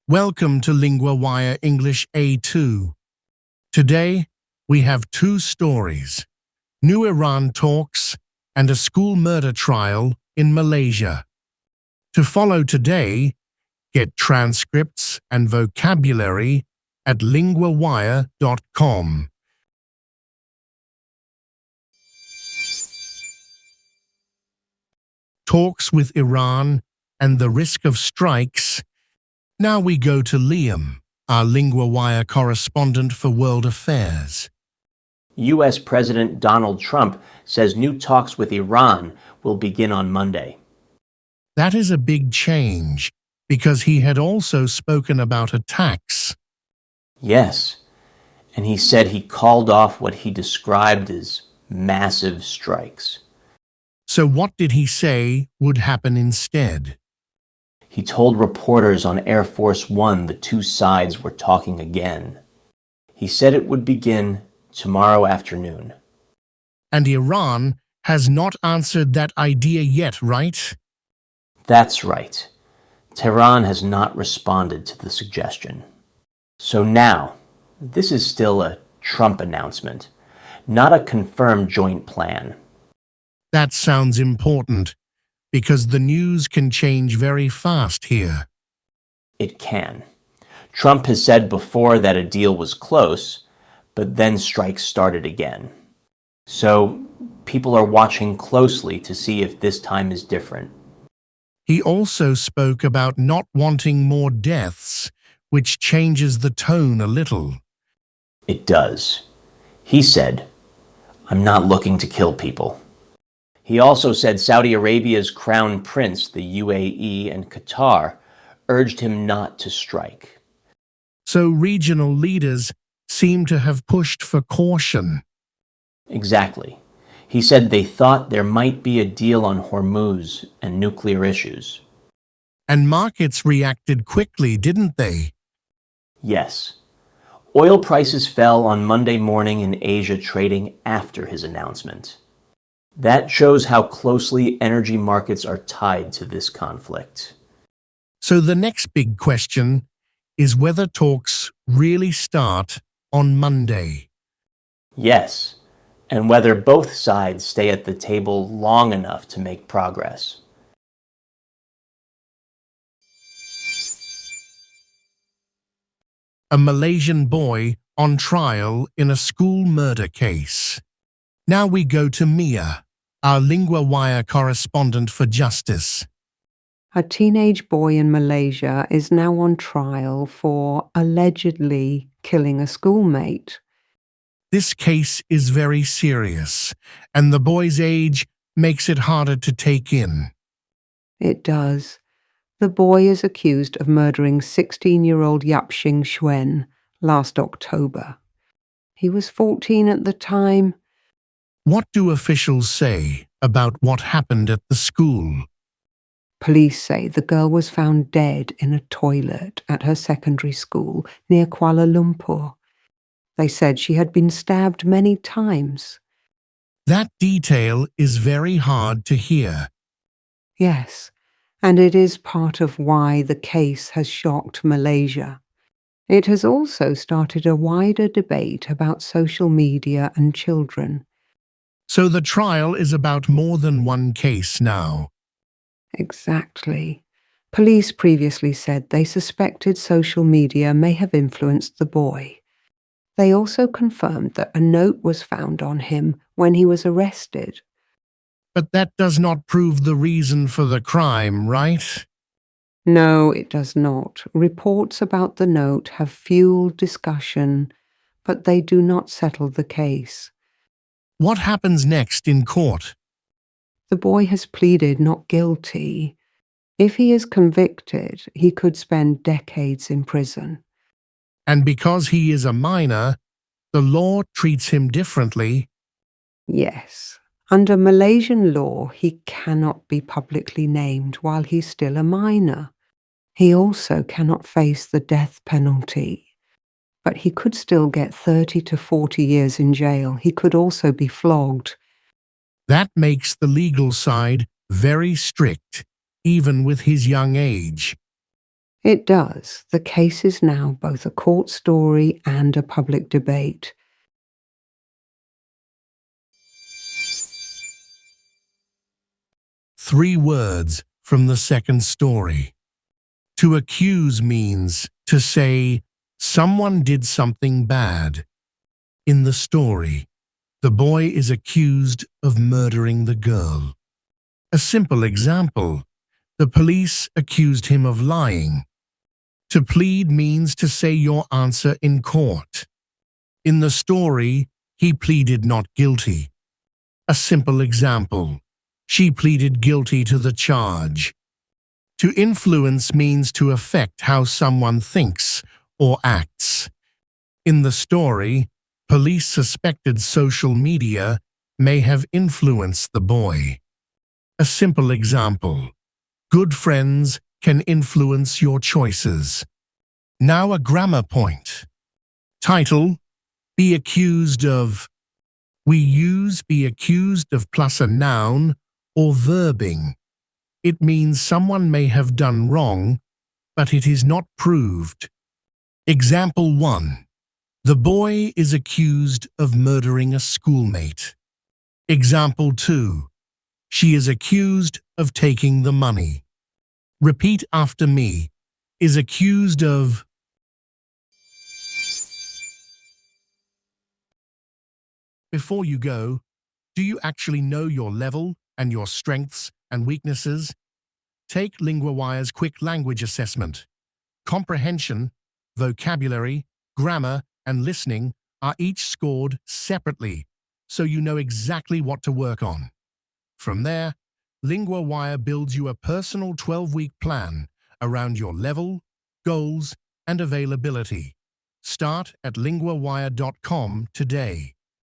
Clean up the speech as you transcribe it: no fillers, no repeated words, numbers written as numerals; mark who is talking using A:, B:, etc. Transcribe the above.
A: Welcome to LinguaWire English A2. Today, we have two stories, new Iran talks and a school murder trial in Malaysia. To follow today, get transcripts and vocabulary at linguawire.com. Talks with Iran and the risk of strikes. Now we go to Liam, our LinguaWire correspondent for World Affairs.
B: U.S. President Donald Trump says new talks with Iran will begin on Monday.
A: That is a big change, because he had also spoken about attacks.
B: Yes, and he said he called off what he described as massive strikes.
A: So what did he say would happen instead?
B: He told reporters on Air Force One the two sides were talking again. He said it would begin tomorrow afternoon.
A: And Iran has not answered that idea yet, right?
B: That's right. Tehran has not responded to the suggestion. So now, this is still a Trump announcement, not a confirmed joint plan.
A: That sounds important, because the news can change very fast here.
B: It can. Trump has said before that a deal was close, but then strikes started again. So people are watching closely to see if this time is different.
A: He also spoke about not wanting more deaths, which changes the tone a little.
B: It does. He said, "I'm not looking to kill people." He also said Saudi Arabia's crown prince, the UAE, and Qatar urged him not to strike.
A: So regional leaders seem to have pushed for caution.
B: Exactly. He said they thought there might be a deal on Hormuz and nuclear issues.
A: And markets reacted quickly, didn't they?
B: Yes. Oil prices fell on Monday morning in Asia, trading after his announcement. That shows how closely energy markets are tied to this conflict.
A: So the next big question is whether talks really start on Monday.
B: Yes, and whether both sides stay at the table long enough to make progress.
A: A Malaysian boy on trial in a school murder case. Now we go to Mia, our LinguaWire correspondent for justice.
C: A teenage boy in Malaysia is now on trial for allegedly killing a schoolmate.
A: This case is very serious, and the boy's age makes it harder to take in.
C: It does. The boy is accused of murdering 16-year-old Yap Xing Xuan last October. He was 14 at the time.
A: What do officials say about what happened at the school?
C: Police say the girl was found dead in a toilet at her secondary school near Kuala Lumpur. They said she had been stabbed many times.
A: That detail is very hard to hear.
C: Yes, and it is part of why the case has shocked Malaysia. It has also started a wider debate about social media and children.
A: So the trial is about more than one case now.
C: Exactly. Police previously said they suspected social media may have influenced the boy. They also confirmed that a note was found on him when he was arrested.
A: But that does not prove the reason for the crime, right?
C: No, it does not. Reports about the note have fueled discussion, but they do not settle the case.
A: What happens next in court?
C: The boy has pleaded not guilty. If he is convicted, he could spend decades in prison.
A: And because he is a minor, the law treats him differently.
C: Yes. Under Malaysian law, he cannot be publicly named while he's still a minor. He also cannot face the death penalty. But he could still get 30 to 40 years in jail. He could also be flogged.
A: That makes the legal side very strict, even with his young age.
C: It does. The case is now both a court story and a public debate.
A: Three words from the second story. To accuse means to say someone did something bad. In the story, the boy is accused of murdering the girl. A simple example, the police accused him of lying. To plead means to say your answer in court. In the story, he pleaded not guilty. A simple example, she pleaded guilty to the charge. To influence means to affect how someone thinks or acts. In the story, police suspected social media may have influenced the boy. A simple example, good friends can influence your choices. Now a grammar point. Title, be accused of. We use be accused of plus a noun or verbing. It means someone may have done wrong, but it is not proved. Example 1. The boy is accused of murdering a schoolmate. Example 2. She is accused of taking the money. Repeat after me. Is accused of. Before you go, do you actually know your level and your strengths and weaknesses? Take LinguaWire's quick language assessment. Comprehension, vocabulary, grammar, and listening are each scored separately, so you know exactly what to work on. From there, LinguaWire builds you a personal 12-week plan around your level, goals, and availability. Start at linguawire.com today.